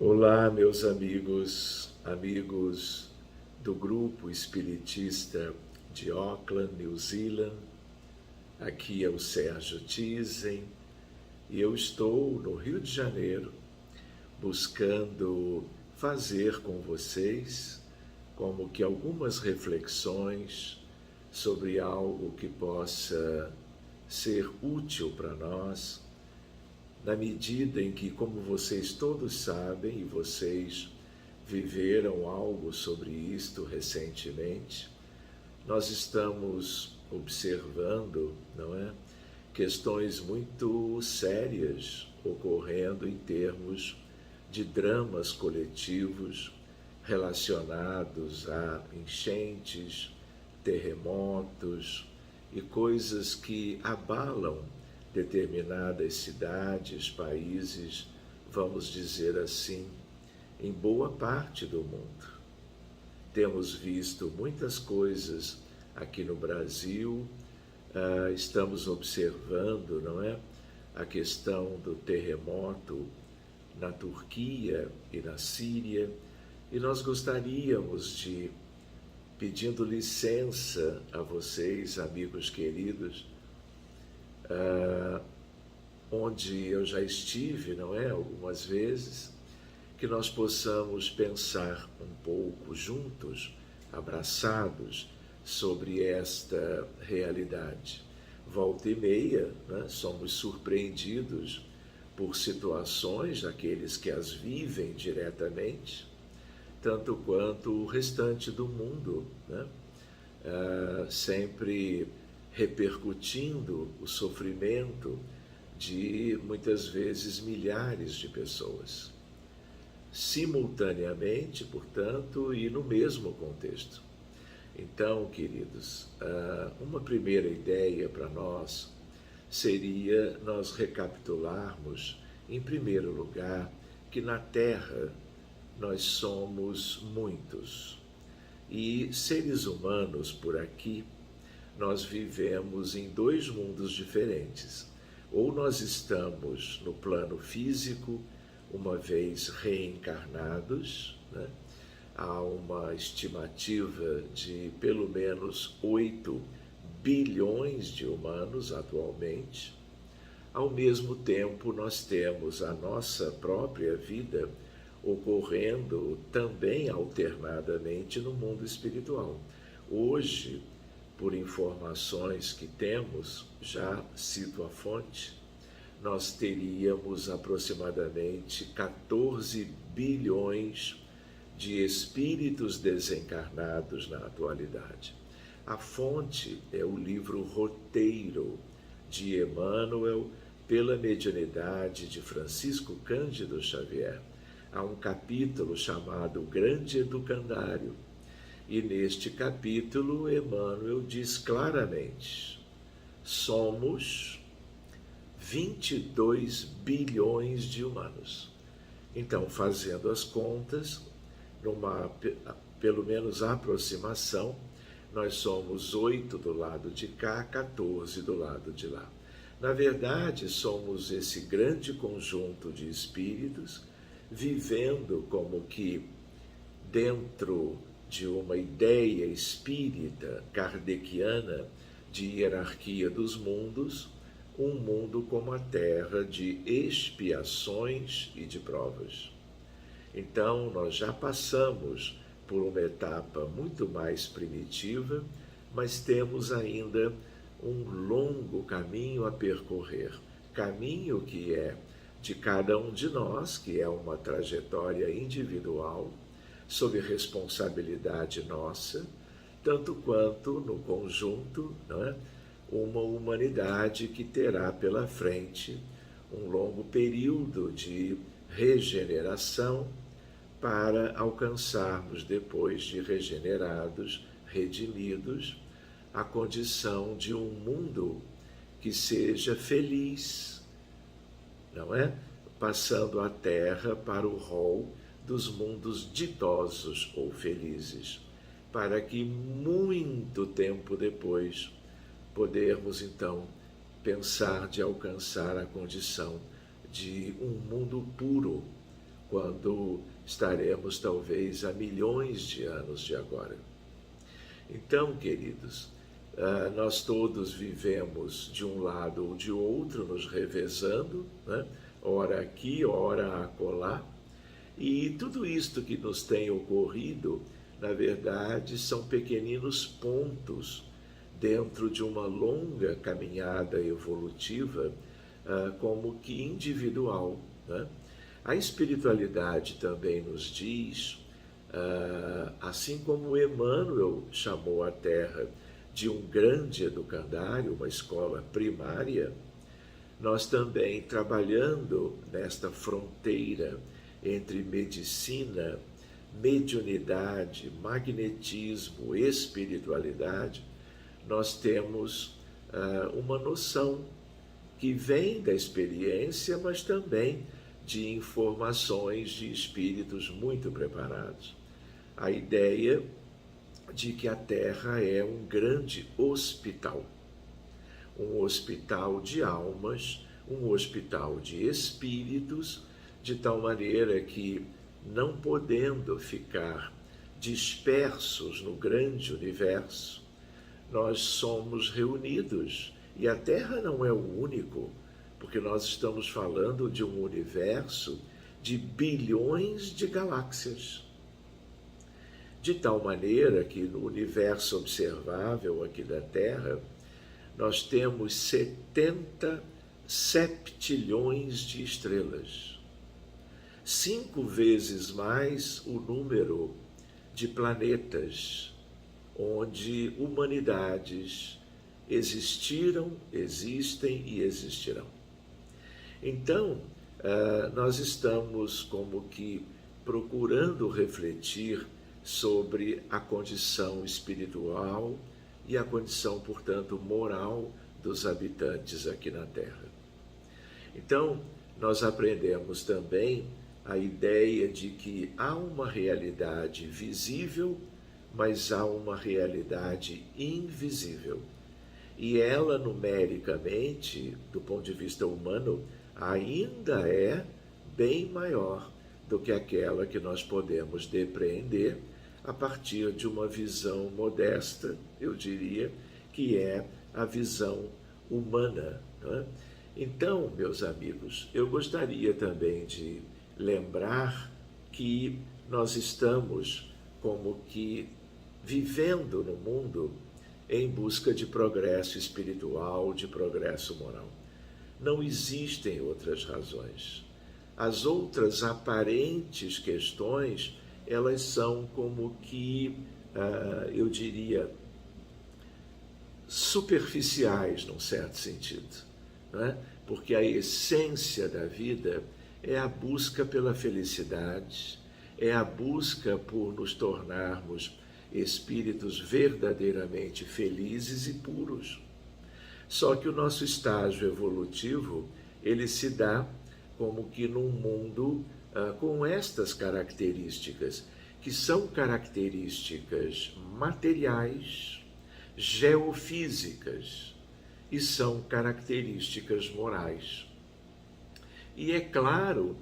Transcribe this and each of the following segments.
Olá, meus amigos, amigos do grupo espiritista de Auckland, New Zealand. Aqui é o Sérgio Thyssen e eu estou no Rio de Janeiro buscando fazer com vocês como que algumas reflexões sobre algo que possa ser útil para nós, na medida em que, como vocês todos sabem, e vocês viveram algo sobre isto recentemente, nós estamos observando, não é, questões muito sérias ocorrendo em termos de dramas coletivos relacionados a enchentes, terremotos e coisas que abalam determinadas cidades, países, vamos dizer assim, em boa parte do mundo. Temos visto muitas coisas aqui no Brasil, estamos observando, não é, a questão do terremoto na Turquia e na Síria, e nós gostaríamos de, pedindo licença a vocês, amigos queridos, onde eu já estive, não é, algumas vezes, que nós possamos pensar um pouco juntos, abraçados, sobre esta realidade. Volta e meia, né, somos surpreendidos por situações daqueles que as vivem diretamente, tanto quanto o restante do mundo, né? Sempre repercutindo o sofrimento de, muitas vezes, milhares de pessoas, simultaneamente, portanto, e no mesmo contexto. Então, queridos, uma primeira ideia para nós seria nós recapitularmos, em primeiro lugar, que na Terra nós somos muitos. E seres humanos por aqui, nós vivemos em dois mundos diferentes. Ou nós estamos no plano físico, uma vez reencarnados, né? Há uma estimativa de pelo menos 8 bilhões de humanos atualmente. Ao mesmo tempo, nós temos a nossa própria vida ocorrendo também alternadamente no mundo espiritual. Hoje, por informações que temos, já cito a fonte, nós teríamos aproximadamente 14 bilhões de espíritos desencarnados na atualidade. A fonte é o livro Roteiro, de Emmanuel, pela mediunidade de Francisco Cândido Xavier. Há um capítulo chamado Grande Educandário, e neste capítulo Emmanuel diz claramente: somos 22 bilhões de humanos. Então, fazendo as contas, numa pelo menos aproximação, nós somos 8 do lado de cá, 14 do lado de lá. Na verdade, somos esse grande conjunto de espíritos vivendo como que dentro de uma ideia espírita kardeciana de hierarquia dos mundos, um mundo como a Terra de expiações e de provas. Então, nós já passamos por uma etapa muito mais primitiva, mas temos ainda um longo caminho a percorrer. Caminho que é de cada um de nós, que é uma trajetória individual, sob responsabilidade nossa, tanto quanto no conjunto, não é? Uma humanidade que terá pela frente um longo período de regeneração para alcançarmos, depois de regenerados, redimidos, a condição de um mundo que seja feliz, não é? Passando a Terra para o rol dos mundos ditosos ou felizes, para que muito tempo depois podermos então pensar de alcançar a condição de um mundo puro, quando estaremos talvez a milhões de anos de agora. Então, queridos, nós todos vivemos de um lado ou de outro, nos revezando, né? Ora aqui, ora acolá, e tudo isto que nos tem ocorrido, na verdade, são pequeninos pontos dentro de uma longa caminhada evolutiva, como que individual, né? A espiritualidade também nos diz, assim como Emmanuel chamou a Terra de um grande educandário, uma escola primária, nós também, trabalhando nesta fronteira entre medicina, mediunidade, magnetismo, espiritualidade, nós temos uma noção que vem da experiência, mas também de informações de espíritos muito preparados. A ideia de que a Terra é um grande hospital, um hospital de almas, um hospital de espíritos, de tal maneira que, não podendo ficar dispersos no grande universo, nós somos reunidos, e a Terra não é o único, porque nós estamos falando de um universo de bilhões de galáxias. De tal maneira que no universo observável aqui da Terra, nós temos 70 septilhões de estrelas. 5 vezes mais o número de planetas onde humanidades existiram, existem e existirão. Então, nós estamos como que procurando refletir sobre a condição espiritual e a condição, portanto, moral dos habitantes aqui na Terra. Então, nós aprendemos também a ideia de que há uma realidade visível, mas há uma realidade invisível. E ela, numericamente, do ponto de vista humano, ainda é bem maior do que aquela que nós podemos depreender a partir de uma visão modesta, eu diria, que é a visão humana, não é? Então, meus amigos, eu gostaria também de lembrar que nós estamos como que vivendo no mundo em busca de progresso espiritual, de progresso moral. Não existem outras razões. As outras aparentes questões, elas são como que, eu diria, superficiais, num certo sentido, não é? Porque a essência da vida é a busca pela felicidade, é a busca por nos tornarmos espíritos verdadeiramente felizes e puros. Só que o nosso estágio evolutivo, ele se dá como que num mundo com estas características, que são características materiais, geofísicas, e são características morais. E é claro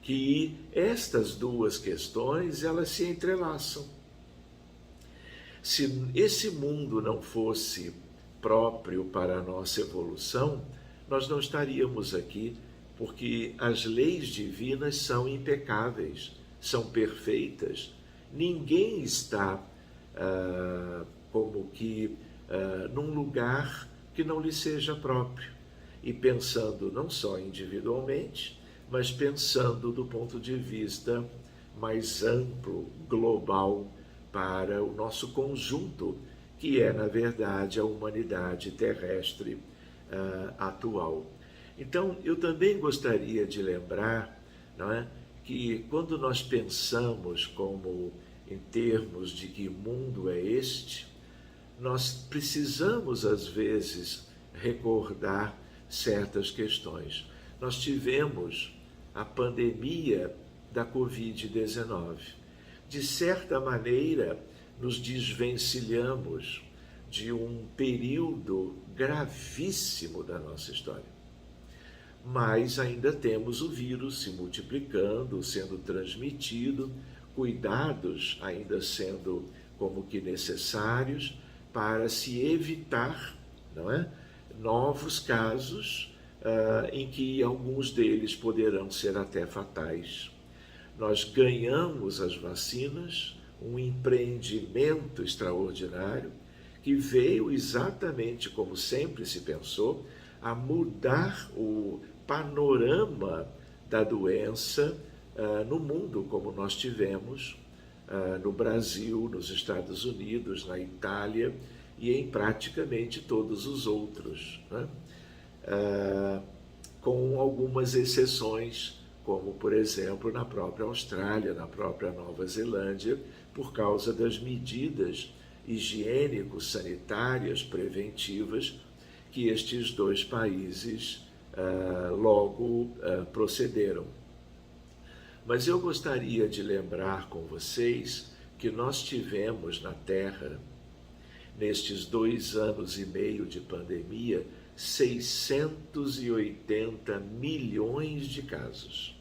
que estas duas questões, elas se entrelaçam. Se esse mundo não fosse próprio para a nossa evolução, nós não estaríamos aqui, porque as leis divinas são impecáveis, são perfeitas. Ninguém está como que num lugar que não lhe seja próprio. E pensando não só individualmente, mas pensando do ponto de vista mais amplo, global, para o nosso conjunto, que é, na verdade, a humanidade terrestre atual. Então, eu também gostaria de lembrar, não é, que quando nós pensamos como em termos de que mundo é este, nós precisamos, às vezes, recordar certas questões. Nós tivemos a pandemia da Covid-19. De certa maneira, nos desvencilhamos de um período gravíssimo da nossa história. mas ainda temos o vírus se multiplicando, sendo transmitido, cuidados ainda sendo como que necessários para se evitar, não é, novos casos em que alguns deles poderão ser até fatais. Nós ganhamos as vacinas, um empreendimento extraordinário que veio exatamente como sempre se pensou, a mudar o panorama da doença no mundo, como nós tivemos no Brasil, nos Estados Unidos, na Itália e em praticamente todos os outros, né? Com algumas exceções, como, por exemplo, na própria Austrália, na própria Nova Zelândia, por causa das medidas higiênico-sanitárias preventivas que estes dois países logo procederam. Mas eu gostaria de lembrar com vocês que nós tivemos na Terra, nestes 2 anos e meio de pandemia, 680 milhões de casos.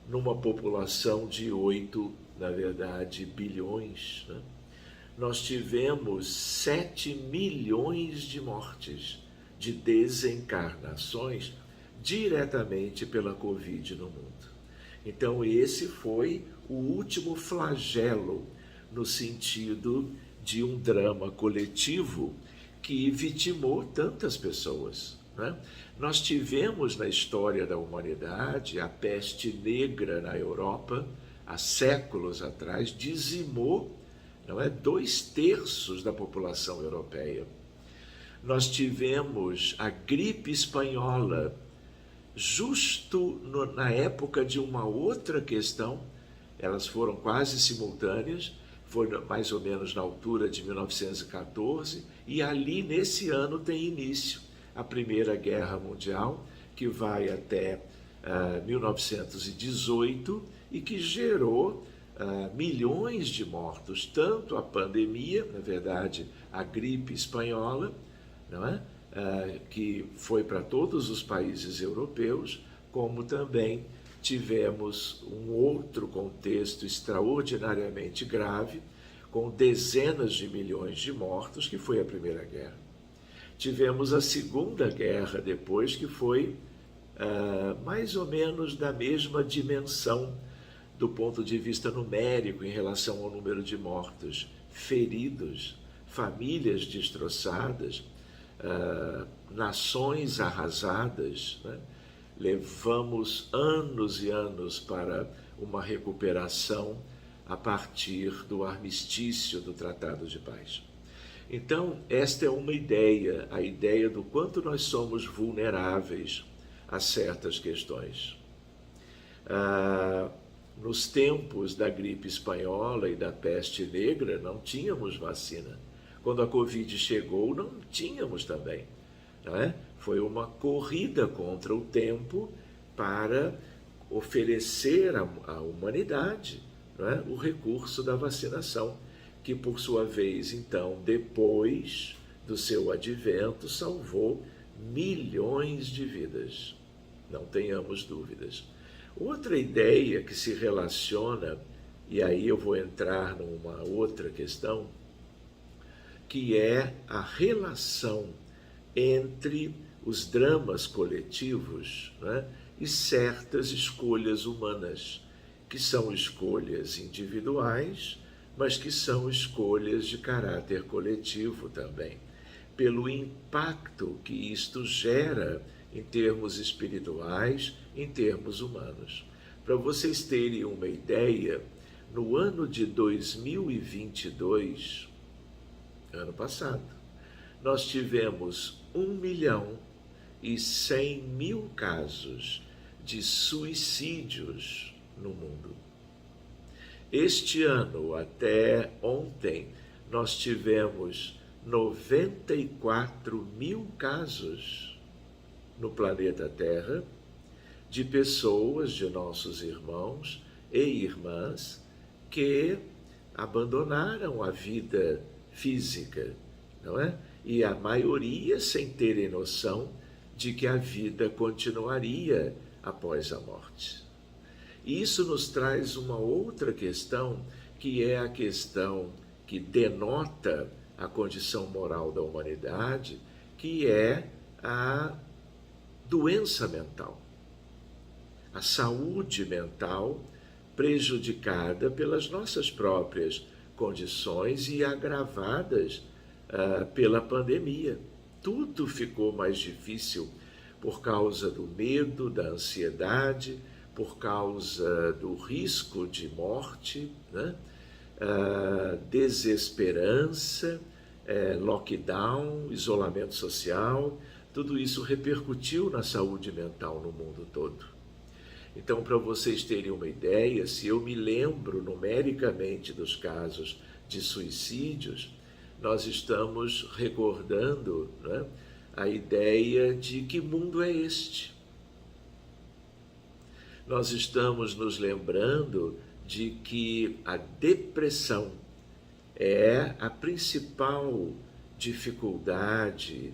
Numa população de 8, na verdade, bilhões, né? Nós tivemos 7 milhões de mortes, de desencarnações, diretamente pela Covid no mundo. Então esse foi o último flagelo, no sentido de um drama coletivo que vitimou tantas pessoas, né? Nós tivemos na história da humanidade a peste negra na Europa, há séculos atrás, dizimou, não é, 2/3 da população europeia. Nós tivemos a gripe espanhola, justo na época de uma outra questão, elas foram quase simultâneas, foi mais ou menos na altura de 1914, e ali nesse ano tem início a Primeira Guerra Mundial, que vai até 1918 e que gerou milhões de mortos, tanto a pandemia, na verdade a gripe espanhola, não é? Que foi para todos os países europeus, como também tivemos um outro contexto extraordinariamente grave, com dezenas de milhões de mortos, que foi a Primeira Guerra. Tivemos a Segunda Guerra depois, que foi mais ou menos da mesma dimensão do ponto de vista numérico em relação ao número de mortos, feridos, famílias destroçadas, nações arrasadas, né? Levamos anos e anos para uma recuperação a partir do armistício do Tratado de Paz. Então, esta é uma ideia, a ideia do quanto nós somos vulneráveis a certas questões. Nos tempos da gripe espanhola e da peste negra, não tínhamos vacina. Quando a Covid chegou, não tínhamos também, não é? Foi uma corrida contra o tempo para oferecer à humanidade, não é, o recurso da vacinação, que por sua vez, então, depois do seu advento, salvou milhões de vidas. Não tenhamos dúvidas. Outra ideia que se relaciona, e aí eu vou entrar numa outra questão, que é a relação entre os dramas coletivos, né, e certas escolhas humanas, que são escolhas individuais, mas que são escolhas de caráter coletivo também, pelo impacto que isto gera em termos espirituais, em termos humanos. Para vocês terem uma ideia, no ano de 2022, ano passado, nós tivemos 1.100.000 casos de suicídios no mundo. Este ano, até ontem, nós tivemos 94.000 casos no planeta Terra de pessoas, de nossos irmãos e irmãs, que abandonaram a vida física, não é? E a maioria sem terem noção de que a vida continuaria após a morte. E isso nos traz uma outra questão, que é a questão que denota a condição moral da humanidade, que é a doença mental, a saúde mental prejudicada pelas nossas próprias condições e agravadas pela pandemia. Tudo ficou mais difícil por causa do medo, da ansiedade, por causa do risco de morte, né? Desesperança, lockdown, isolamento social, tudo isso repercutiu na saúde mental no mundo todo. Então, para vocês terem uma ideia, se eu me lembro numericamente dos casos de suicídios, nós estamos recordando, né, a ideia de que mundo é este. Nós estamos nos lembrando de que a depressão é a principal dificuldade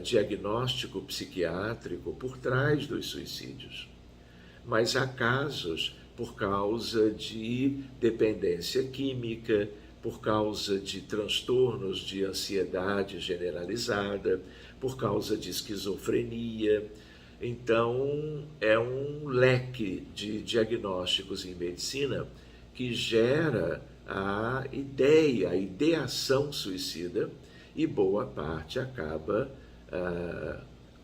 diagnóstico psiquiátrico por trás dos suicídios. Mas há casos por causa de dependência química, por causa de transtornos de ansiedade generalizada, por causa de esquizofrenia. Então, é um leque de diagnósticos em medicina que gera a ideia, a ideação suicida, e boa parte acaba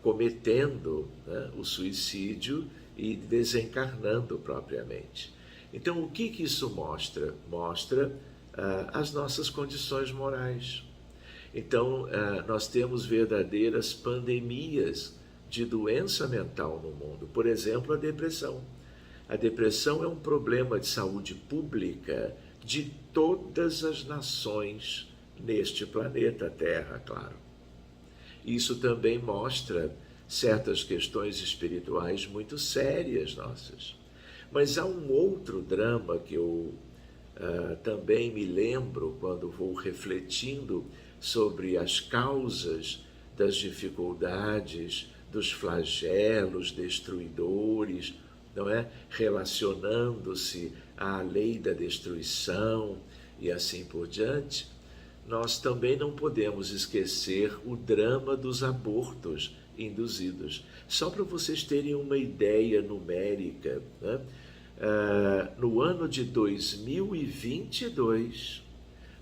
cometendo, né, o suicídio e desencarnando propriamente. Então, o que isso mostra? Mostra as nossas condições morais. Então, nós temos verdadeiras pandemias de doença mental no mundo. Por exemplo, a depressão. A depressão é um problema de saúde pública de todas as nações neste planeta Terra, claro. Isso também mostra certas questões espirituais muito sérias nossas. Mas há um outro drama que eu também me lembro quando vou refletindo sobre as causas das dificuldades, dos flagelos destruidores, não é? Relacionando-se à lei da destruição e assim por diante. Nós também não podemos esquecer o drama dos abortos induzidos. Só para vocês terem uma ideia numérica, né? No ano de 2022,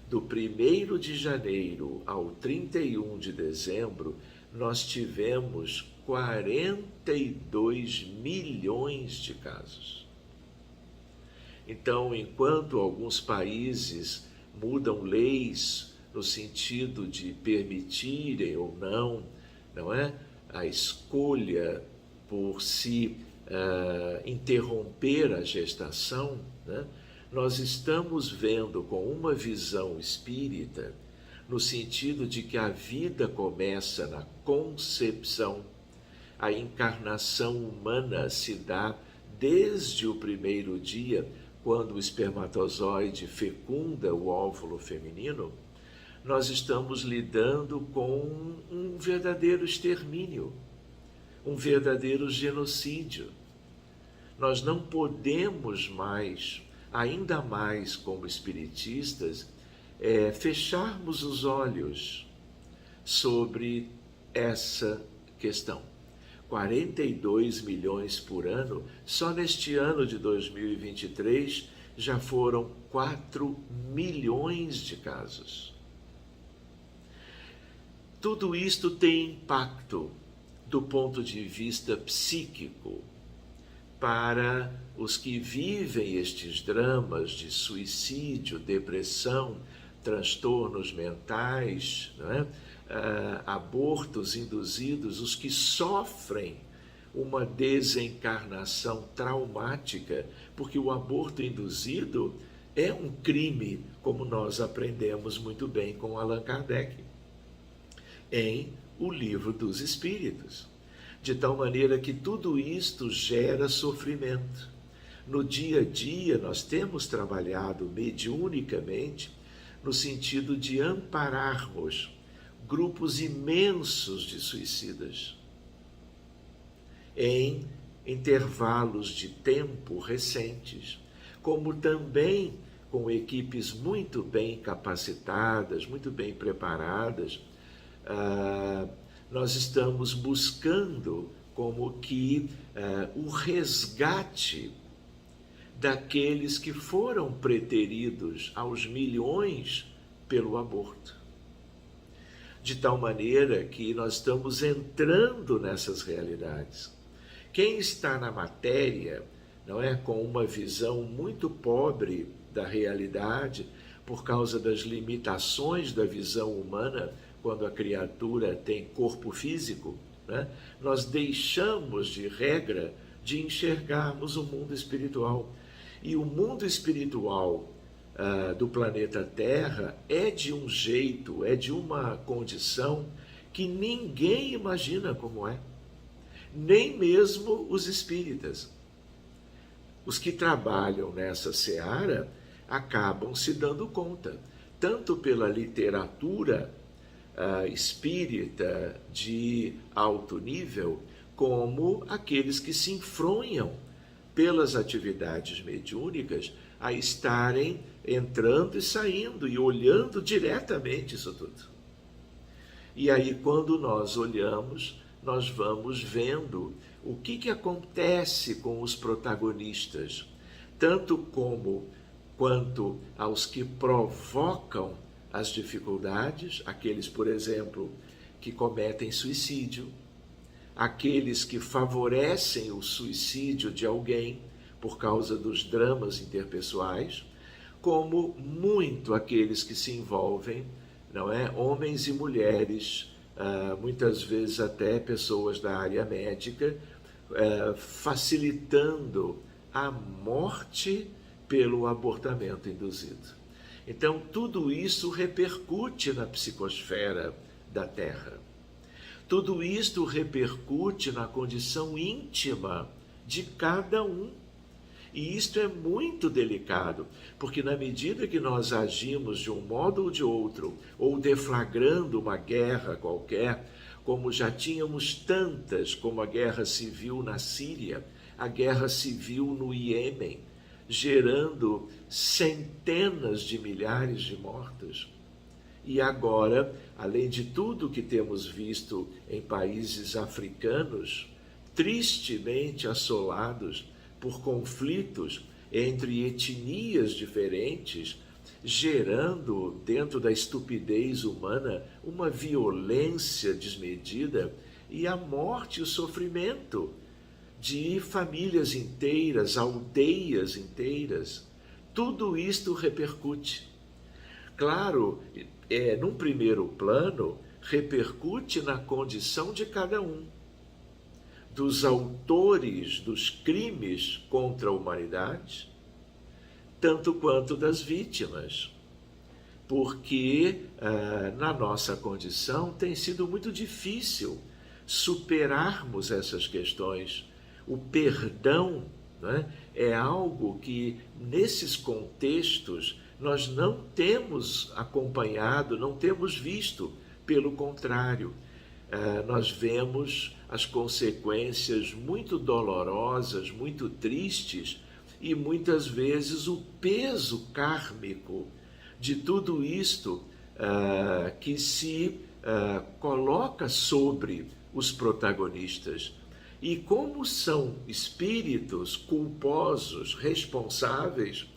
do 1º de janeiro ao 31 de dezembro, nós tivemos 42 milhões de casos. Então, enquanto alguns países mudam leis no sentido de permitirem ou não, não é, a escolha por se interromper a gestação, né, nós estamos vendo com uma visão espírita, no sentido de que a vida começa na concepção, a encarnação humana se dá desde o primeiro dia, quando o espermatozoide fecunda o óvulo feminino. Nós estamos lidando com um verdadeiro extermínio, um verdadeiro genocídio. Nós não podemos mais, ainda mais como espiritistas, fecharmos os olhos sobre essa questão. 42 milhões por ano, só neste ano de 2023 já foram 4 milhões de casos. Tudo isto tem impacto do ponto de vista psíquico para os que vivem estes dramas de suicídio, depressão, transtornos mentais, não é? Abortos induzidos, os que sofrem uma desencarnação traumática, porque o aborto induzido é um crime, como nós aprendemos muito bem com Allan Kardec, em O Livro dos Espíritos. De tal maneira que tudo isto gera sofrimento. No dia a dia, nós temos trabalhado mediunicamente no sentido de ampararmos grupos imensos de suicidas. em intervalos de tempo recentes, como também com equipes muito bem capacitadas, muito bem preparadas, nós estamos buscando como que o resgate daqueles que foram preteridos aos milhões pelo aborto. De tal maneira que nós estamos entrando nessas realidades. Quem está na matéria, não é, com uma visão muito pobre da realidade, por causa das limitações da visão humana, quando a criatura tem corpo físico, né, nós deixamos, de regra, de enxergarmos o mundo espiritual. E o mundo espiritual do planeta Terra é de um jeito, é de uma condição que ninguém imagina como é. Nem mesmo os espíritas. Os que trabalham nessa seara acabam se dando conta, tanto pela literatura espírita de alto nível, como aqueles que se enfronham pelas atividades mediúnicas a estarem entrando e saindo e olhando diretamente isso tudo. E aí, quando nós olhamos, nós vamos vendo o que acontece com os protagonistas, tanto quanto aos que provocam as dificuldades, aqueles, por exemplo, que cometem suicídio, aqueles que favorecem o suicídio de alguém por causa dos dramas interpessoais, como muito aqueles que se envolvem, não é, homens e mulheres, muitas vezes até pessoas da área médica, facilitando a morte pelo abortamento induzido. Então, tudo isso repercute na psicosfera da Terra. Tudo isto repercute na condição íntima de cada um. E isto é muito delicado, porque na medida que nós agimos de um modo ou de outro, ou deflagrando uma guerra qualquer, como já tínhamos tantas, como a guerra civil na Síria, a guerra civil no Iêmen, gerando centenas de milhares de mortos. E agora, além de tudo que temos visto em países africanos, tristemente assolados por conflitos entre etnias diferentes, gerando, dentro da estupidez humana, uma violência desmedida e a morte e o sofrimento de famílias inteiras, aldeias inteiras. Tudo isto repercute. Claro, num primeiro plano, repercute na condição de cada um, dos autores dos crimes contra a humanidade, tanto quanto das vítimas, porque na nossa condição tem sido muito difícil superarmos essas questões. O perdão, né, é algo que, nesses contextos, nós não temos acompanhado, não temos visto. Pelo contrário, nós vemos as consequências muito dolorosas, muito tristes, e muitas vezes o peso kármico de tudo isto que se coloca sobre os protagonistas. E como são espíritos culposos, responsáveis,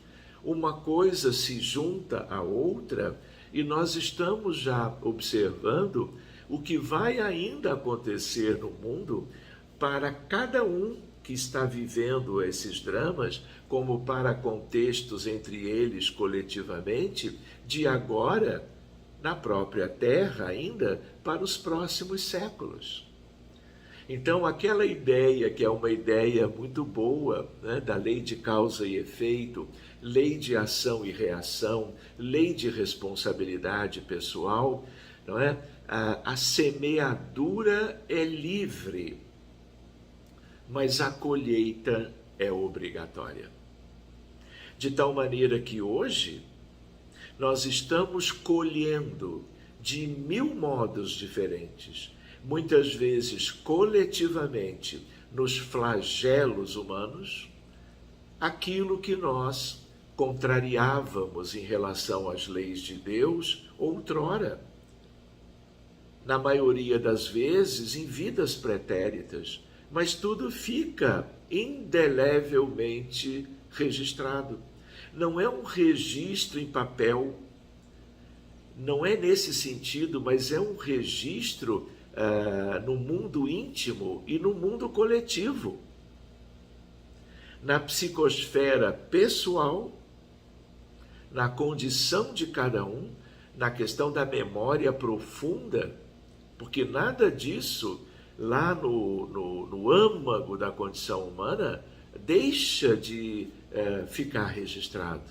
uma coisa se junta à outra, e nós estamos já observando o que vai ainda acontecer no mundo para cada um que está vivendo esses dramas, como para contextos entre eles coletivamente, de agora, na própria Terra ainda, para os próximos séculos. Então, aquela ideia, que é uma ideia muito boa, né, da lei de causa e efeito, lei de ação e reação, lei de responsabilidade pessoal, não é? A semeadura é livre, mas a colheita é obrigatória. De tal maneira que hoje nós estamos colhendo de 1000 modos diferentes, muitas vezes coletivamente, nos flagelos humanos aquilo que nós contrariávamos em relação às leis de Deus outrora, na maioria das vezes em vidas pretéritas, mas tudo fica indelevelmente registrado. Não é um registro em papel, não é nesse sentido, mas é um registro no mundo íntimo e no mundo coletivo. Na psicosfera pessoal, na condição de cada um, na questão da memória profunda, porque nada disso, lá no âmago da condição humana, deixa de ficar registrado.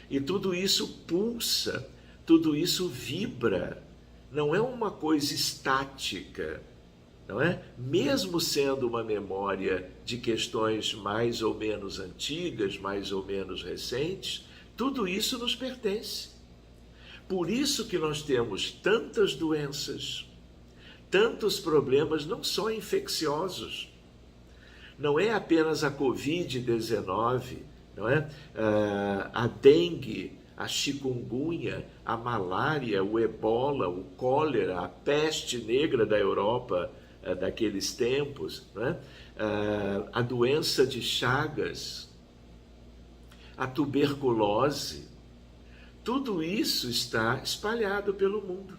E tudo isso pulsa, tudo isso vibra, não é uma coisa estática, não é? Mesmo sendo uma memória de questões mais ou menos antigas, mais ou menos recentes, tudo isso nos pertence. Por isso que nós temos tantas doenças, tantos problemas, não só infecciosos. Não é apenas a Covid-19, não é? A dengue, a chikungunya, a malária, o ebola, o cólera, a peste negra da Europa daqueles tempos, não é? A doença de Chagas, a tuberculose, tudo isso está espalhado pelo mundo.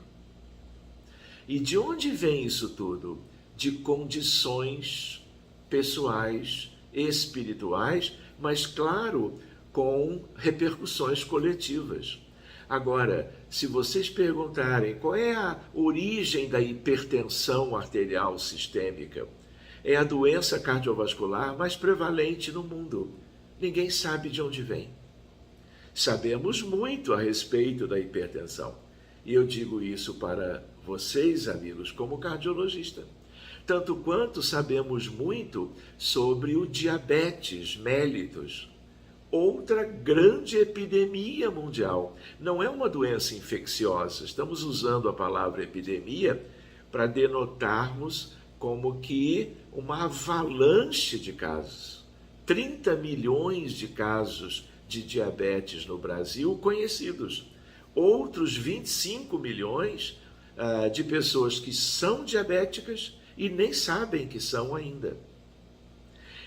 E de onde vem isso tudo? De condições pessoais, espirituais, mas, claro, com repercussões coletivas. Agora, se vocês perguntarem qual é a origem da hipertensão arterial sistêmica, é a doença cardiovascular mais prevalente no mundo. Ninguém sabe de onde vem. Sabemos muito a respeito da hipertensão. E eu digo isso para vocês, amigos, como cardiologista. Tanto quanto sabemos muito sobre o diabetes mellitus, outra grande epidemia mundial. Não é uma doença infecciosa. Estamos usando a palavra epidemia para denotarmos como que uma avalanche de casos. 30 milhões de casos de diabetes no Brasil conhecidos. Outros 25 milhões de pessoas que são diabéticas e nem sabem que são ainda.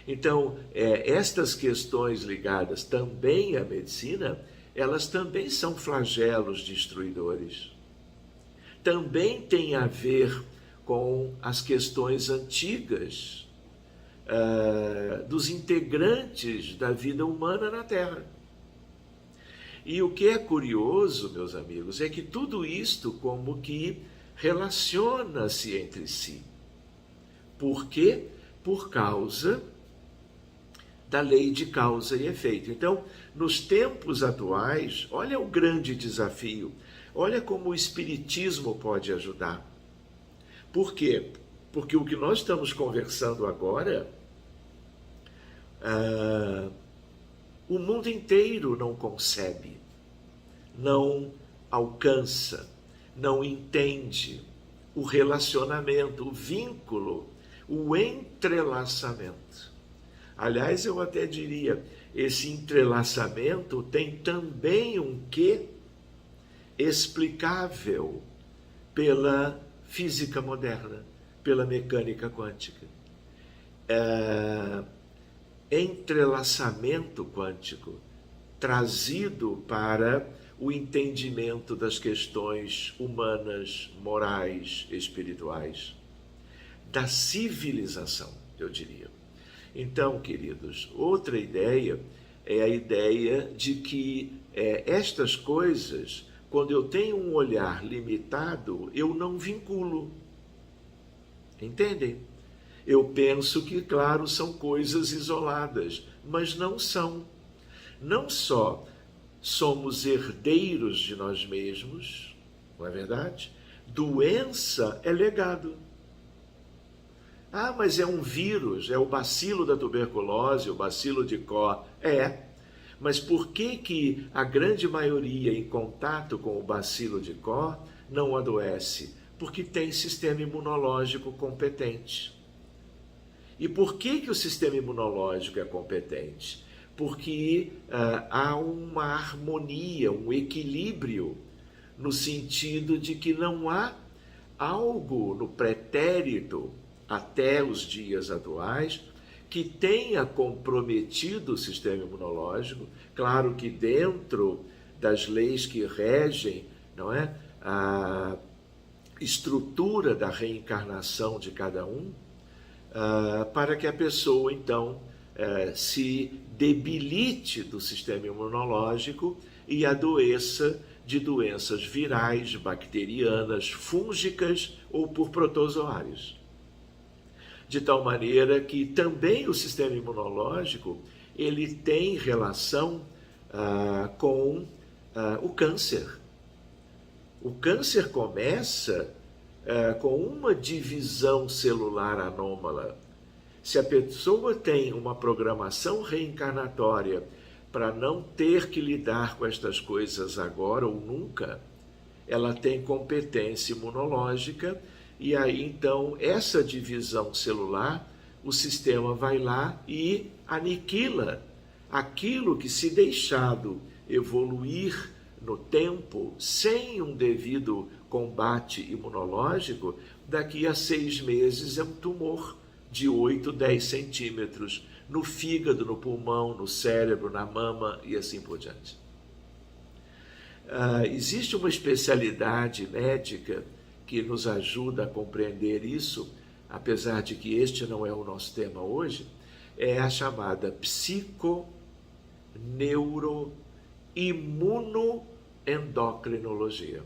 Então, estas questões ligadas também à medicina, elas também são flagelos destruidores. Também tem a ver com as questões antigas dos integrantes da vida humana na Terra. E o que é curioso, meus amigos, é que tudo isto como que relaciona-se entre si. Por quê? Por causa da lei de causa e efeito. Então, nos tempos atuais, olha o grande desafio, olha como o Espiritismo pode ajudar. Por quê? Porque o que nós estamos conversando agora, o mundo inteiro não concebe, não alcança, não entende o relacionamento, o vínculo, o entrelaçamento. Aliás, eu até diria, esse entrelaçamento tem também um quê explicável pela física moderna, pela mecânica quântica. Entrelaçamento quântico trazido para o entendimento das questões humanas, morais, espirituais, da civilização, eu diria. Então, queridos, outra ideia é a ideia de que estas coisas, quando eu tenho um olhar limitado, eu não vinculo. Entendem? Eu penso que, claro, são coisas isoladas, mas não são. Não só somos herdeiros de nós mesmos, não é verdade? Doença é legado. Ah, mas é um vírus, é o bacilo da tuberculose, o bacilo de Koch. Mas por que a grande maioria em contato com o bacilo de Koch não adoece? Porque tem sistema imunológico competente. E por que o sistema imunológico é competente? Porque há uma harmonia, um equilíbrio, no sentido de que não há algo no pretérito até os dias atuais que tenha comprometido o sistema imunológico. Claro que dentro das leis que regem, não é, a estrutura da reencarnação de cada um, para que a pessoa então se debilite do sistema imunológico e adoeça de doenças virais, bacterianas, fúngicas ou por protozoários. De tal maneira que também o sistema imunológico ele tem relação com o câncer. O câncer começa com uma divisão celular anômala. Se a pessoa tem uma programação reencarnatória para não ter que lidar com estas coisas agora ou nunca, ela tem competência imunológica, e aí então essa divisão celular, o sistema vai lá e aniquila aquilo que, se deixado evoluir no tempo, sem um devido combate imunológico, daqui a 6 meses é um tumor de 8, 10 centímetros no fígado, no pulmão, no cérebro, na mama e assim por diante. Existe uma especialidade médica que nos ajuda a compreender isso, apesar de que este não é o nosso tema hoje, é a chamada psiconeuroimunoendocrinologia,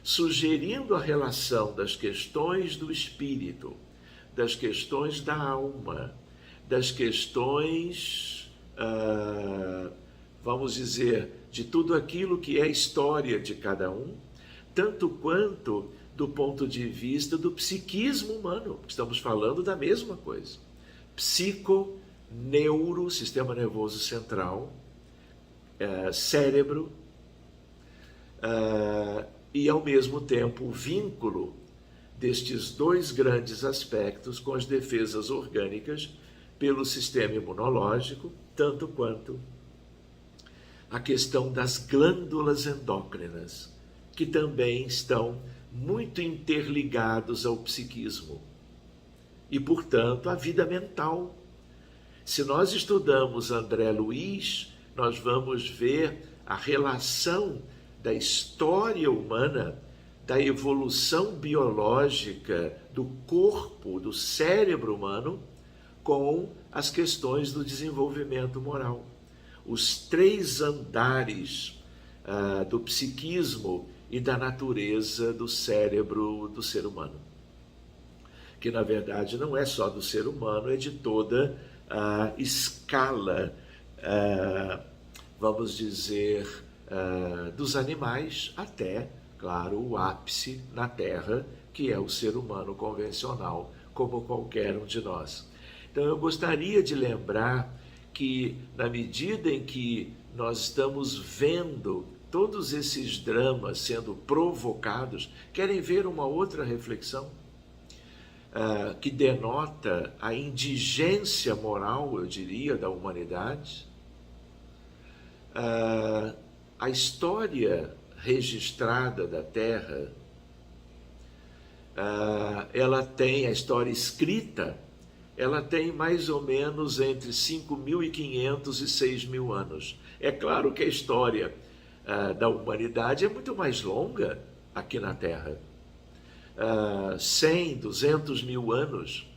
sugerindo a relação das questões do espírito, das questões da alma, das questões, vamos dizer, de tudo aquilo que é a história de cada um, tanto quanto do ponto de vista do psiquismo humano. Estamos falando da mesma coisa. Psico, neuro, sistema nervoso central, cérebro, e ao mesmo tempo o vínculo destes dois grandes aspectos com as defesas orgânicas pelo sistema imunológico, tanto quanto a questão das glândulas endócrinas, que também estão muito interligados ao psiquismo e, portanto, à vida mental. Se nós estudamos André Luiz, nós vamos ver a relação da história humana, da evolução biológica do corpo, do cérebro humano, com as questões do desenvolvimento moral. Os 3 andares do psiquismo e da natureza do cérebro do ser humano. Que, na verdade, não é só do ser humano, é de toda a escala, vamos dizer, dos animais até, claro, o ápice na Terra, que é o ser humano convencional, como qualquer um de nós. Então, eu gostaria de lembrar que, na medida em que nós estamos vendo todos esses dramas sendo provocados, querem ver uma outra reflexão que denota a indigência moral, eu diria, da humanidade. A história registrada da Terra, ela tem a história escrita, ela tem mais ou menos entre 5.500 e 6.000 anos. É claro que a história da humanidade é muito mais longa aqui na Terra. 100, 200 mil anos.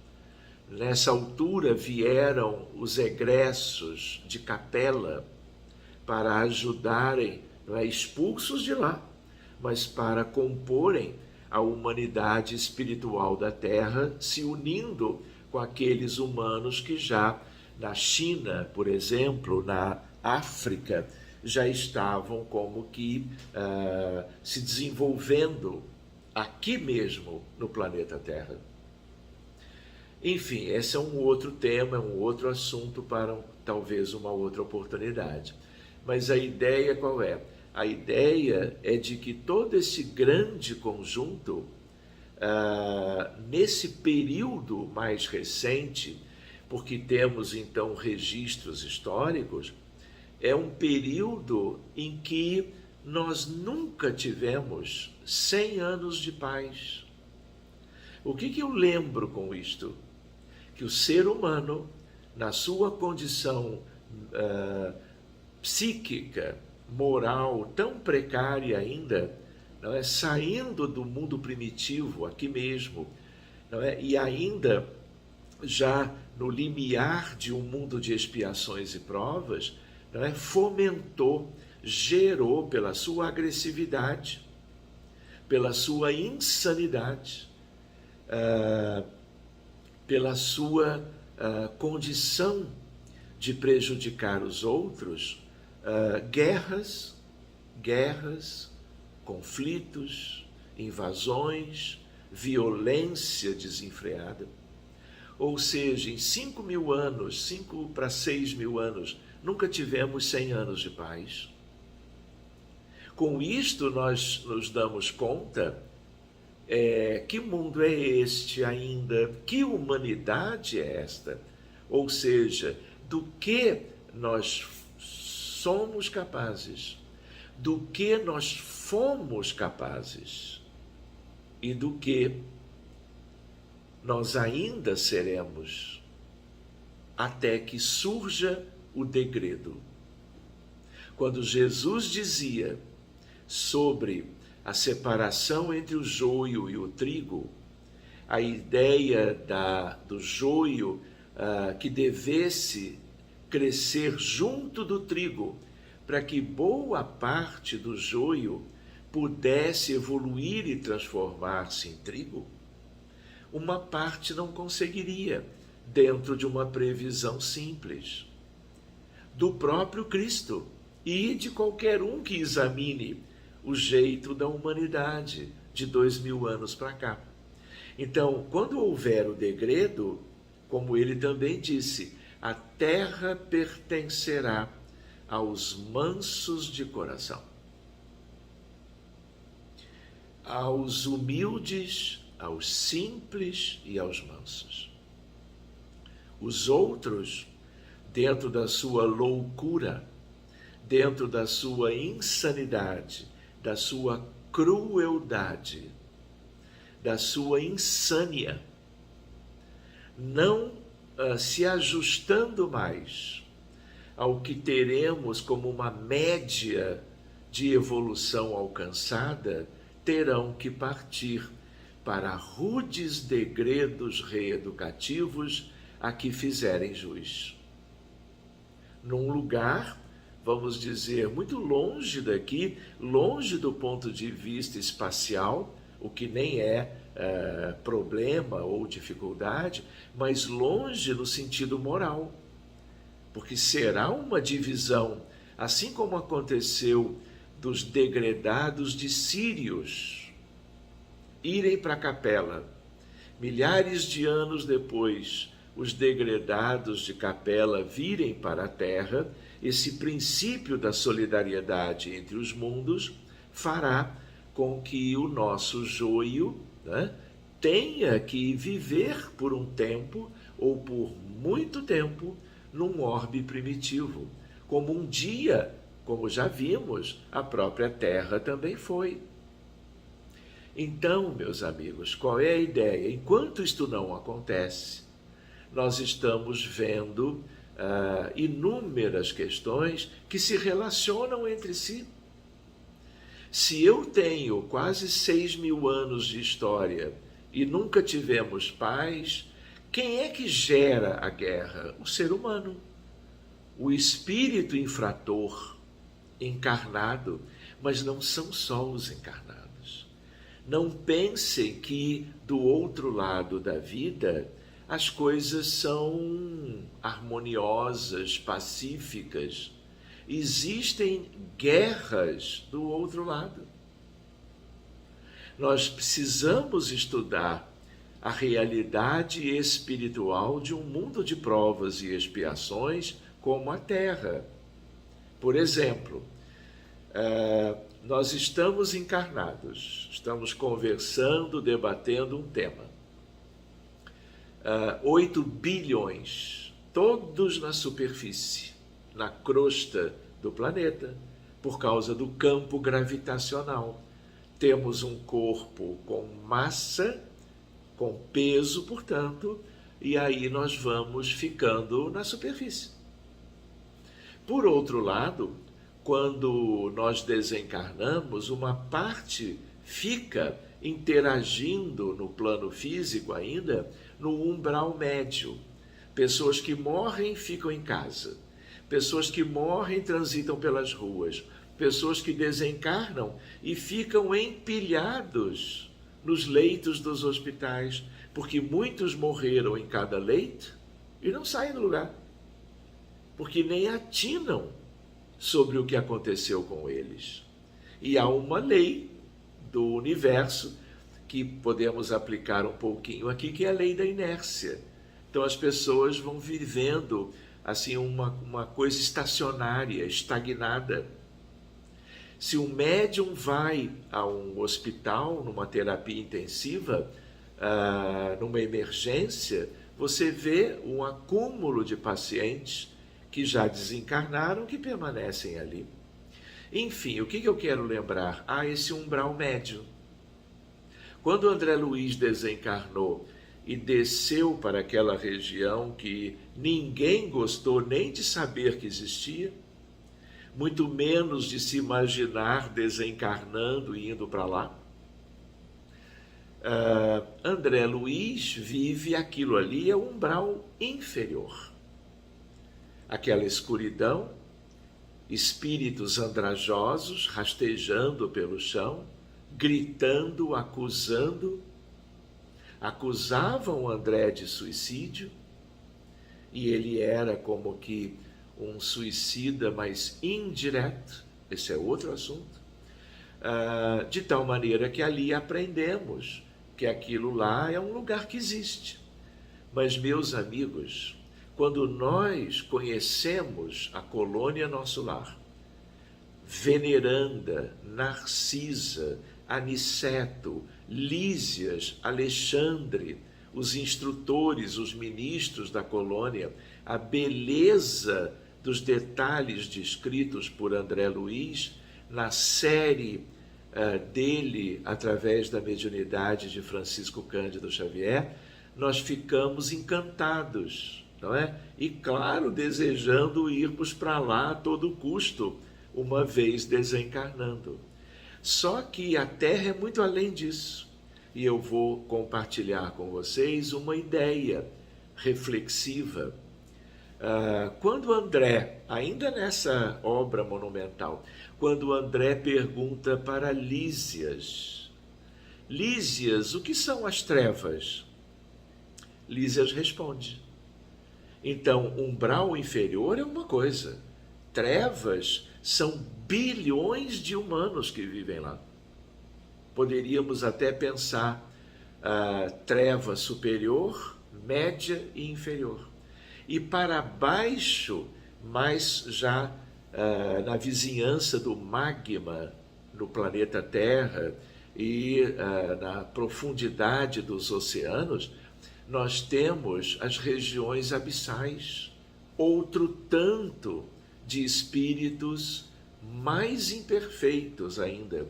Nessa altura vieram os egressos de Capela para ajudarem, não é, expulsos de lá, mas para comporem a humanidade espiritual da Terra, se unindo com aqueles humanos que já na China, por exemplo, na África, já estavam como que se desenvolvendo aqui mesmo no planeta Terra. Enfim, esse é um outro tema, um outro assunto para talvez uma outra oportunidade. Mas a ideia qual é? A ideia é de que todo esse grande conjunto, nesse período mais recente, porque temos então registros históricos, é um período em que nós nunca tivemos 100 anos de paz. O que eu lembro com isto? Que o ser humano, na sua condição psíquica, moral, tão precária ainda, não é? Saindo do mundo primitivo, aqui mesmo, não é? E ainda já no limiar de um mundo de expiações e provas, não é? Fomentou, gerou pela sua agressividade, pela sua insanidade, pela sua condição de prejudicar os outros, guerras, conflitos, invasões, violência desenfreada. Ou seja, em 5.000 anos, 5 para 6.000 anos, nunca tivemos 100 anos de paz. Com isto nós nos damos conta que mundo é este ainda, que humanidade é esta? Ou seja, do que nós somos capazes, do que nós fomos capazes e do que nós ainda seremos, até que surja o degredo. Quando Jesus dizia sobre a separação entre o joio e o trigo, a ideia do joio que devesse crescer junto do trigo, para que boa parte do joio pudesse evoluir e transformar-se em trigo, uma parte não conseguiria, dentro de uma previsão simples do próprio Cristo e de qualquer um que examine o jeito da humanidade de 2.000 anos para cá. Então, quando houver o degredo, como ele também disse, a terra pertencerá aos mansos de coração, aos humildes, aos simples e aos mansos. Os outros, dentro da sua loucura, dentro da sua insanidade, da sua crueldade, da sua insânia, não se ajustando mais ao que teremos como uma média de evolução alcançada, terão que partir para rudes degredos reeducativos a que fizerem jus. Num lugar, vamos dizer, muito longe daqui, longe do ponto de vista espacial, o que nem é problema ou dificuldade, mas longe no sentido moral, porque será uma divisão, assim como aconteceu dos degredados de sírios irem para a capela. Milhares de anos depois, os degredados de capela virem para a terra, esse princípio da solidariedade entre os mundos fará com que o nosso joio, né, tenha que viver por um tempo ou por muito tempo num orbe primitivo, como um dia, como já vimos, a própria terra também foi. Então, meus amigos, qual é a ideia? Enquanto isto não acontece, nós estamos vendo inúmeras questões que se relacionam entre si. Se eu tenho quase 6.000 anos de história e nunca tivemos paz, quem é que gera a guerra? O ser humano, o espírito infrator, encarnado, mas não são só os encarnados. Não pensem que do outro lado da vida as coisas são harmoniosas, pacíficas. Existem guerras do outro lado. Nós precisamos estudar a realidade espiritual de um mundo de provas e expiações como a Terra. Por exemplo, nós estamos encarnados, estamos conversando, debatendo um tema. 8 bilhões todos na superfície, na crosta do planeta, por causa do campo gravitacional. Temos um corpo com massa, com peso, portanto, e aí nós vamos ficando na superfície. Por outro lado, quando nós desencarnamos, uma parte fica interagindo no plano físico ainda, no umbral médio. Pessoas que morrem ficam em casa. Pessoas que morrem transitam pelas ruas. Pessoas que desencarnam e ficam empilhados nos leitos dos hospitais, porque muitos morreram em cada leito e não saem do lugar, porque nem atinam sobre o que aconteceu com eles. E há uma lei do universo que podemos aplicar um pouquinho aqui, que é a lei da inércia. Então as pessoas vão vivendo assim uma coisa estacionária, estagnada. Se um médium vai a um hospital, numa terapia intensiva, numa emergência, você vê um acúmulo de pacientes que já desencarnaram, que permanecem ali. Enfim, o que eu quero lembrar? Esse umbral médio. Quando André Luiz desencarnou e desceu para aquela região que ninguém gostou nem de saber que existia, muito menos de se imaginar desencarnando e indo para lá, André Luiz vive aquilo ali, é o umbral inferior. Aquela escuridão, espíritos andrajosos rastejando pelo chão, gritando, acusavam André de suicídio, e ele era como que um suicida, mas indireto, esse é outro assunto, de tal maneira que ali aprendemos que aquilo lá é um lugar que existe. Mas, meus amigos, quando nós conhecemos a colônia Nosso Lar, Veneranda, Narcisa, Aniceto, Lísias, Alexandre, os instrutores, os ministros da colônia, a beleza dos detalhes descritos por André Luiz na série dele, através da mediunidade de Francisco Cândido Xavier, nós ficamos encantados, não é? E, claro, desejando irmos para lá a todo custo, uma vez desencarnando. Só que a Terra é muito além disso. E eu vou compartilhar com vocês uma ideia reflexiva. Quando André, ainda nessa obra monumental, quando André pergunta para Lísias, Lísias, o que são as trevas? Lísias responde. Então, umbral inferior é uma coisa, trevas são bilhões de humanos que vivem lá. Poderíamos até pensar treva superior, média e inferior. E para baixo, mais já na vizinhança do magma no planeta Terra e na profundidade dos oceanos, nós temos as regiões abissais, outro tanto de espíritos mais imperfeitos ainda.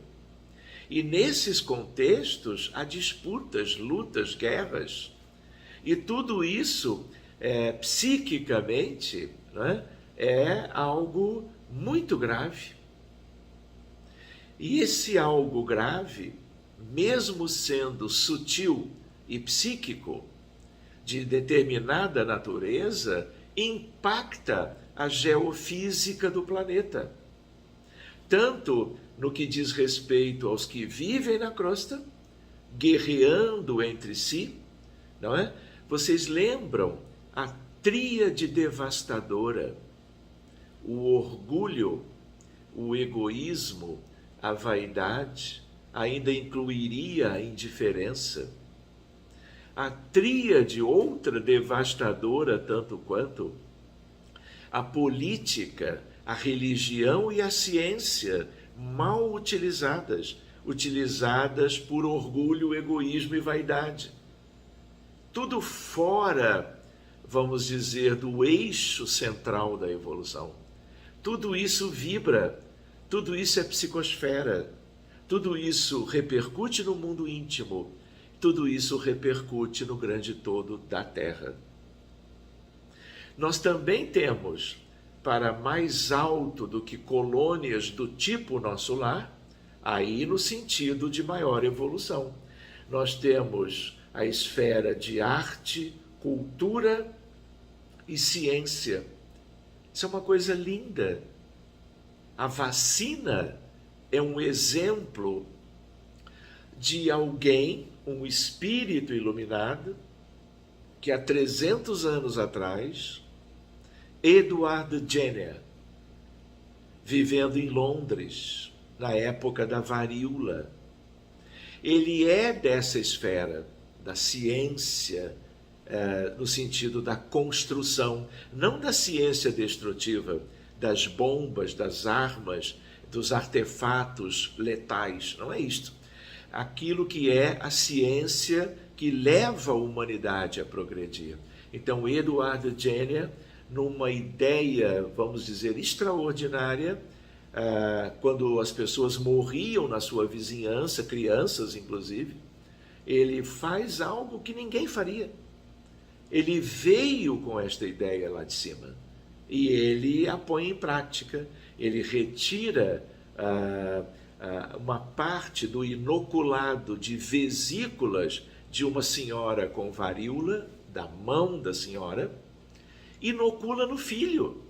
E nesses contextos há disputas, lutas, guerras. E tudo isso, psiquicamente, né, é algo muito grave. E esse algo grave, mesmo sendo sutil e psíquico, de determinada natureza, impacta a geofísica do planeta. Tanto no que diz respeito aos que vivem na crosta, guerreando entre si, não é? Vocês lembram a tríade devastadora, o orgulho, o egoísmo, a vaidade, ainda incluiria a indiferença. A tríade, outra devastadora tanto quanto, a política, a religião e a ciência mal utilizadas por orgulho, egoísmo e vaidade. Tudo fora vamos dizer, do eixo central da evolução. Tudo isso vibra, tudo isso é psicosfera, tudo isso repercute no mundo íntimo, tudo isso repercute no grande todo da Terra. Nós também temos, para mais alto do que colônias do tipo nosso lar, aí no sentido de maior evolução, nós temos a esfera de arte, cultura e ciência. Isso é uma coisa linda. A vacina é um exemplo de alguém, um espírito iluminado, que há 300 anos atrás, Edward Jenner, vivendo em Londres, na época da varíola, ele é dessa esfera da ciência, no sentido da construção, não da ciência destrutiva, das bombas, das armas, dos artefatos letais, não é isto. Aquilo que é a ciência que leva a humanidade a progredir. Então, Edward Jenner, numa ideia, vamos dizer, extraordinária, quando as pessoas morriam na sua vizinhança, crianças inclusive, ele faz algo que ninguém faria. Ele veio com esta ideia lá de cima e ele a põe em prática. Ele retira uma parte do inoculado de vesículas de uma senhora com varíola, da mão da senhora, inocula no filho.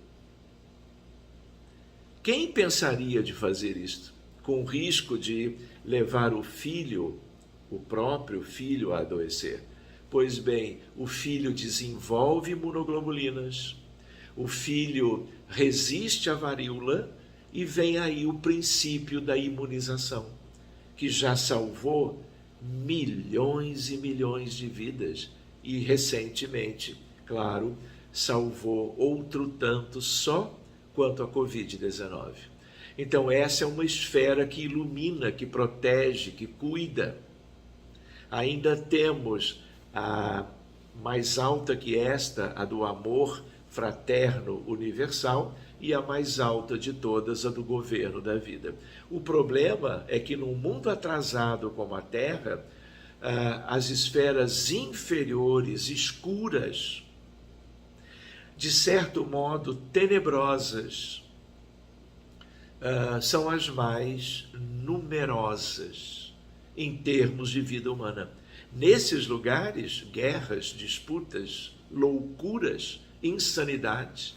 Quem pensaria de fazer isto? Com o risco de levar o filho, o próprio filho, a adoecer. Pois bem, o filho desenvolve imunoglobulinas, o filho resiste à varíola e vem aí o princípio da imunização, que já salvou milhões e milhões de vidas e recentemente, claro, salvou outro tanto só quanto a Covid-19. Então essa é uma esfera que ilumina, que protege, que cuida. Ainda temos a mais alta que esta, a do amor fraterno universal, e a mais alta de todas, a do governo da vida. O problema é que num mundo atrasado como a Terra, as esferas inferiores, escuras, de certo modo tenebrosas, são as mais numerosas em termos de vida humana. Nesses lugares, guerras, disputas, loucuras, insanidade.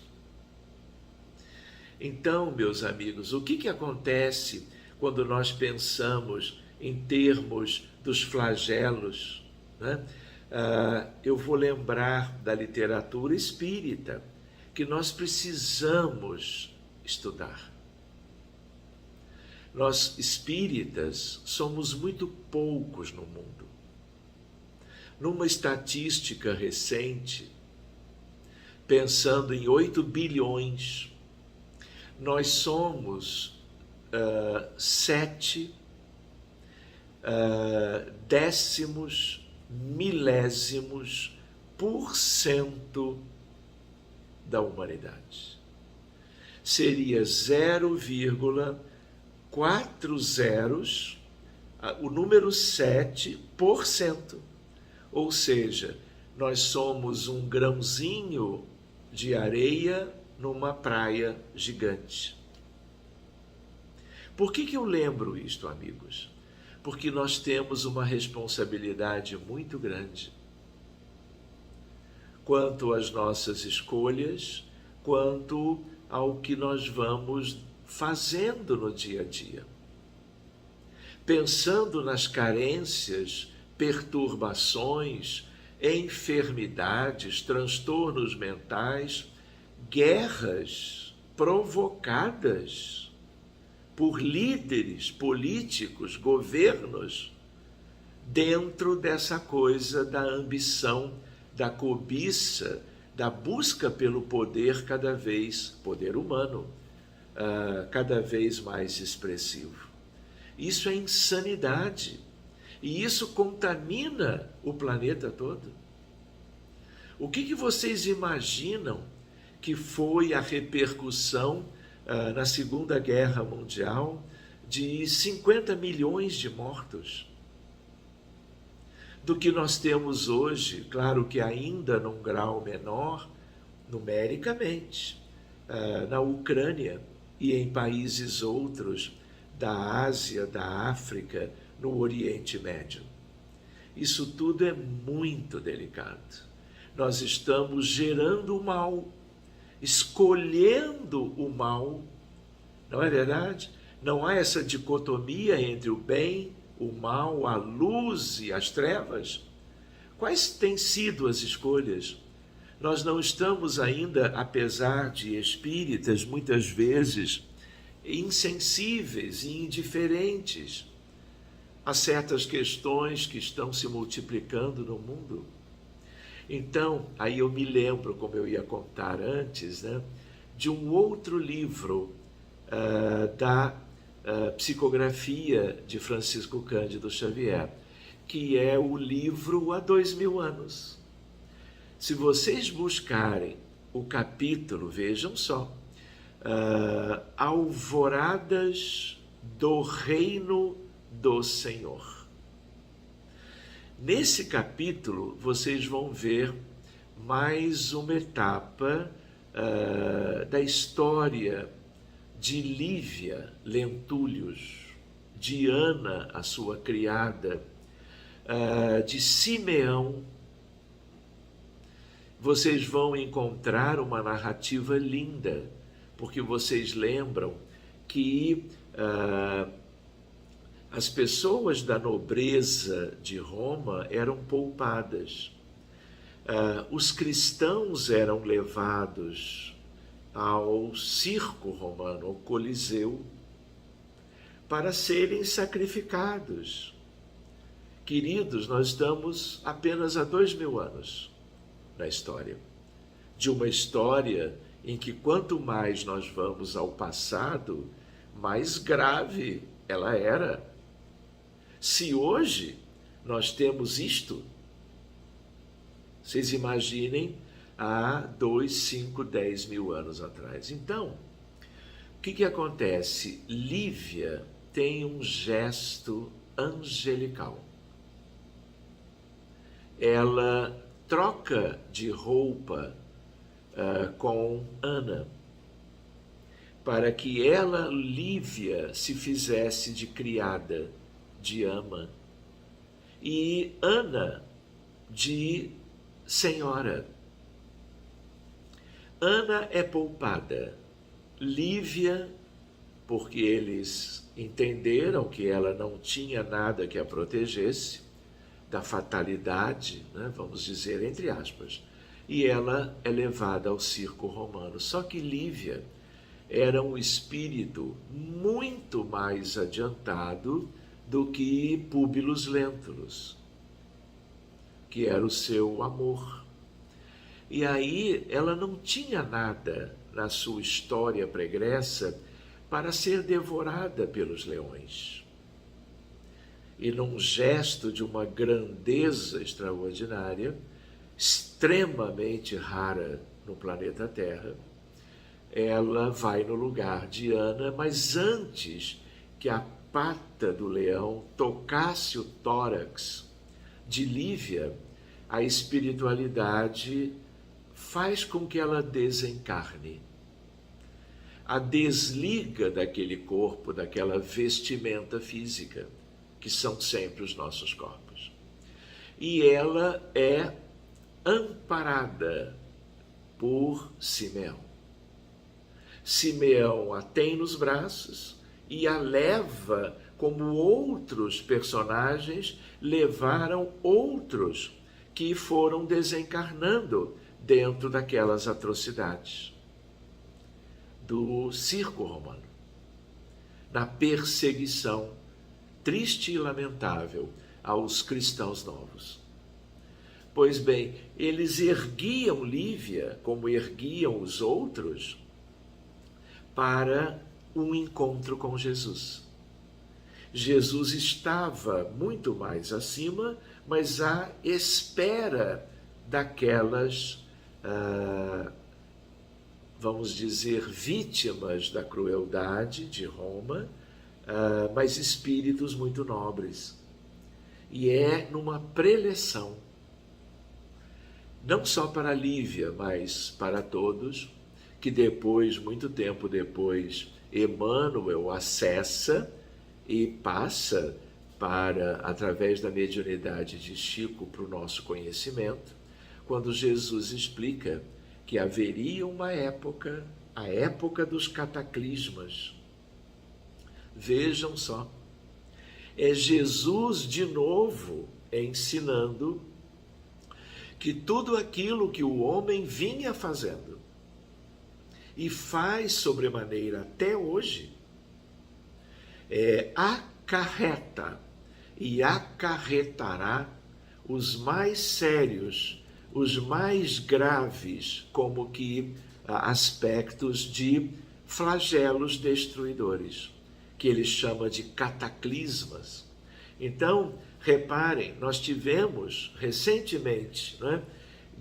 Então, meus amigos, o que acontece quando nós pensamos em termos dos flagelos, né? Eu vou lembrar da literatura espírita, que nós precisamos estudar. Nós espíritas somos muito poucos no mundo. Numa estatística recente, pensando em 8 bilhões, nós somos 7 décimos milésimos % da humanidade. Seria 0,4 zeros, o número 7%. Ou seja, nós somos um grãozinho de areia numa praia gigante. Por que eu lembro isto, amigos? Porque nós temos uma responsabilidade muito grande quanto às nossas escolhas, quanto ao que nós vamos fazendo no dia a dia. Pensando nas carências, perturbações, enfermidades, transtornos mentais, guerras provocadas por líderes políticos, governos, dentro dessa coisa da ambição, da cobiça, da busca pelo poder poder humano, cada vez mais expressivo. Isso é insanidade. E isso contamina o planeta todo. O que vocês imaginam que foi a repercussão na Segunda Guerra Mundial de 50 milhões de mortos? Do que nós temos hoje, claro que ainda num grau menor, numericamente, na Ucrânia e em países outros da Ásia, da África, no Oriente Médio. Isso tudo é muito delicado. Nós estamos gerando o mal, escolhendo o mal, não é verdade? Não há essa dicotomia entre o bem, o mal, a luz e as trevas. Quais têm sido as escolhas? Nós não estamos ainda, apesar de espíritas, muitas vezes insensíveis e indiferentes a certas questões que estão se multiplicando no mundo. Então, aí eu me lembro, como eu ia contar antes, né, de um outro livro da psicografia de Francisco Cândido Xavier, que é o livro Há 2000 anos. Se vocês buscarem o capítulo, vejam só, Alvoradas do Reino do Senhor. Nesse capítulo, vocês vão ver mais uma etapa da história de Lívia Lentulhos, de Ana, a sua criada, de Simeão. Vocês vão encontrar uma narrativa linda, porque vocês lembram que as pessoas da nobreza de Roma eram poupadas. Os cristãos eram levados ao circo romano, ao Coliseu, para serem sacrificados. Queridos, nós estamos apenas há 2000 anos na história. De uma história em que quanto mais nós vamos ao passado, mais grave ela era. Se hoje nós temos isto, vocês imaginem há 2, 5, 10 mil anos atrás. Então, o que acontece? Lívia tem um gesto angelical. Ela troca de roupa com Ana, para que ela, Lívia, se fizesse de criada, de ama, e Ana de senhora. Ana é poupada, Lívia, porque eles entenderam que ela não tinha nada que a protegesse da fatalidade, né, vamos dizer entre aspas, e ela é levada ao circo romano. Só que Lívia era um espírito muito mais adiantado do que Públio Lentulus, que era o seu amor. E aí ela não tinha nada na sua história pregressa para ser devorada pelos leões. E num gesto de uma grandeza extraordinária, extremamente rara no planeta Terra, ela vai no lugar de Ana, mas antes que a pata do leão tocasse o tórax de Lívia, a espiritualidade faz com que ela desencarne. A desliga daquele corpo, daquela vestimenta física, que são sempre os nossos corpos. E ela é amparada por Simeão. Simeão a tem nos braços e a leva como outros personagens levaram outros que foram desencarnando dentro daquelas atrocidades do circo romano, na perseguição triste e lamentável aos cristãos novos. Pois bem, eles erguiam Lívia, como erguiam os outros, para um encontro com Jesus. Jesus estava muito mais acima, mas à espera daquelas, vamos dizer, vítimas da crueldade de Roma, mas espíritos muito nobres. E é numa preleção, não só para Lívia, mas para todos, que depois, muito tempo depois, Emmanuel acessa e passa para, através da mediunidade de Chico, para o nosso conhecimento, quando Jesus explica que haveria uma época, a época dos cataclismas. Vejam só, é Jesus de novo ensinando que tudo aquilo que o homem vinha fazendo e faz sobremaneira até hoje, acarreta e acarretará os mais sérios, os mais graves, como que aspectos de flagelos destruidores, que ele chama de cataclismas. Então, reparem, nós tivemos recentemente, né,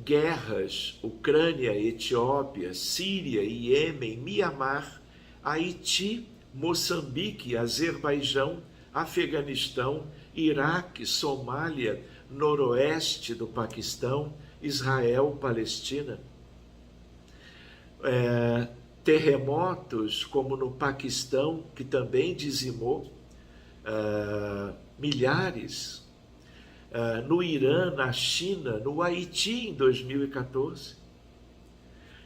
guerras, Ucrânia, Etiópia, Síria, Iêmen, Mianmar, Haiti, Moçambique, Azerbaijão, Afeganistão, Iraque, Somália, noroeste do Paquistão, Israel, Palestina. Terremotos como no Paquistão, que também dizimou milhares, no Irã, na China, no Haiti em 2014.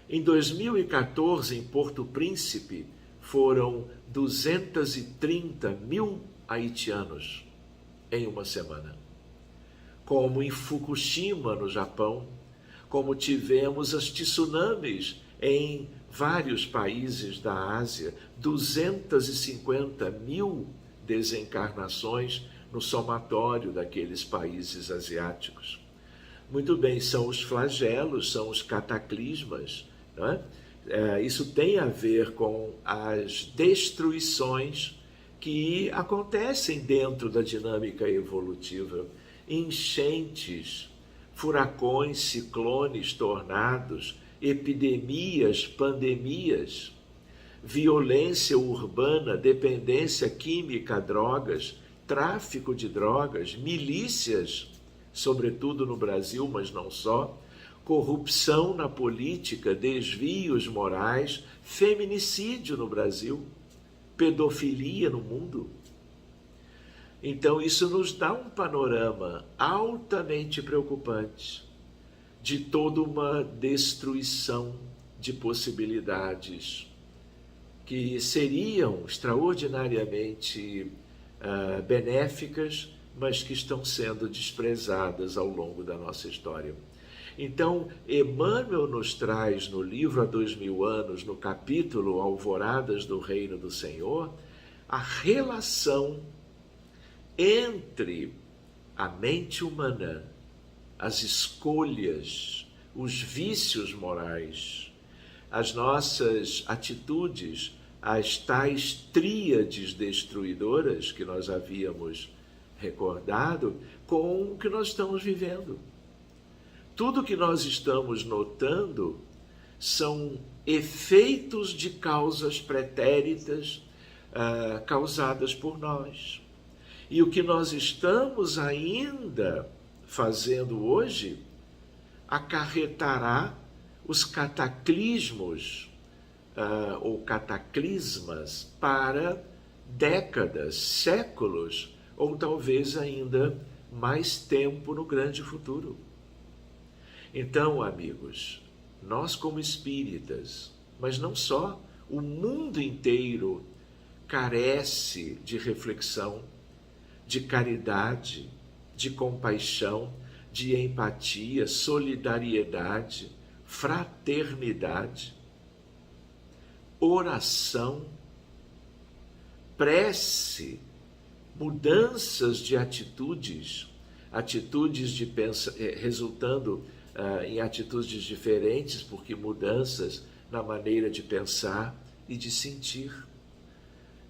Em 2014, em Porto Príncipe, foram 230 mil haitianos em uma semana. Como em Fukushima, no Japão, como tivemos as tsunamis em vários países da Ásia, 250 mil desencarnações no somatório daqueles países asiáticos. Muito bem, são os flagelos, são os cataclismas, não é? Isso tem a ver com as destruições que acontecem dentro da dinâmica evolutiva. Enchentes, furacões, ciclones, tornados, epidemias, pandemias, violência urbana, dependência química, drogas, tráfico de drogas, milícias, sobretudo no Brasil, mas não só, corrupção na política, desvios morais, feminicídio no Brasil, pedofilia no mundo. Então, isso nos dá um panorama altamente preocupante de toda uma destruição de possibilidades que seriam extraordinariamente benéficas, mas que estão sendo desprezadas ao longo da nossa história. Então, Emmanuel nos traz no livro Há 2000 anos, no capítulo Alvoradas do Reino do Senhor, a relação entre a mente humana, as escolhas, os vícios morais, as nossas atitudes, as tais tríades destruidoras que nós havíamos recordado, com o que nós estamos vivendo. Tudo que nós estamos notando são efeitos de causas pretéritas causadas por nós. E o que nós estamos ainda fazendo hoje acarretará os cataclismos ou cataclismas para décadas, séculos, ou talvez ainda mais tempo no grande futuro. Então, amigos, nós como espíritas, mas não só, o mundo inteiro carece de reflexão, de caridade, de compaixão, de empatia, solidariedade, fraternidade, oração, prece, mudanças de atitudes, resultando em atitudes diferentes, porque mudanças na maneira de pensar e de sentir.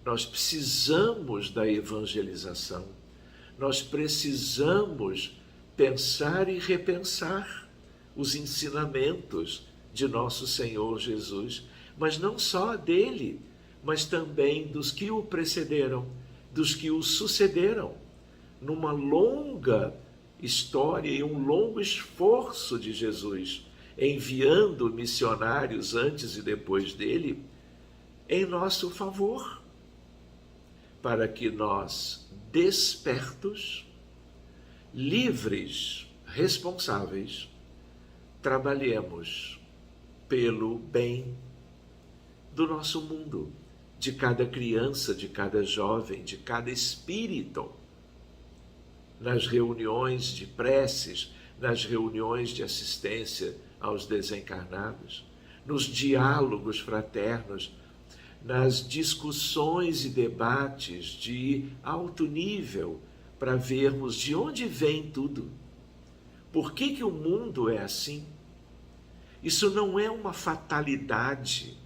Nós precisamos da evangelização, nós precisamos pensar e repensar os ensinamentos de nosso Senhor Jesus, mas não só dele, mas também dos que o precederam, dos que o sucederam, numa longa história e um longo esforço de Jesus, enviando missionários antes e depois dele, em nosso favor, para que nós, despertos, livres, responsáveis, trabalhemos pelo bem do nosso mundo, de cada criança, de cada jovem, de cada espírito, nas reuniões de preces, nas reuniões de assistência aos desencarnados, nos diálogos fraternos, nas discussões e debates de alto nível, para vermos de onde vem tudo. Por que o mundo é assim? Isso não é uma fatalidade.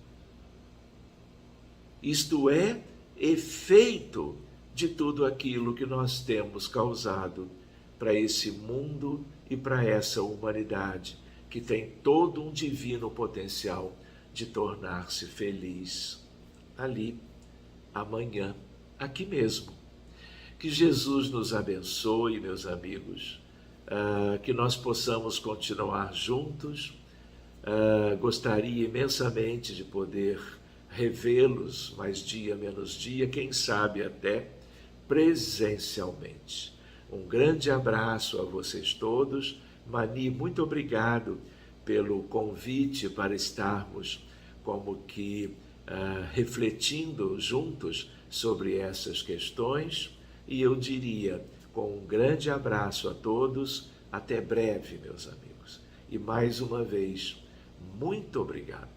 Isto é efeito de tudo aquilo que nós temos causado para esse mundo e para essa humanidade, que tem todo um divino potencial de tornar-se feliz ali, amanhã, aqui mesmo. Que Jesus nos abençoe, meus amigos, que nós possamos continuar juntos. Gostaria imensamente de poder revê-los mais dia menos dia, quem sabe até presencialmente. Um grande abraço a vocês todos. Mani, muito obrigado pelo convite para estarmos como que refletindo juntos sobre essas questões. E eu diria, com um grande abraço a todos, até breve, meus amigos. E mais uma vez, muito obrigado.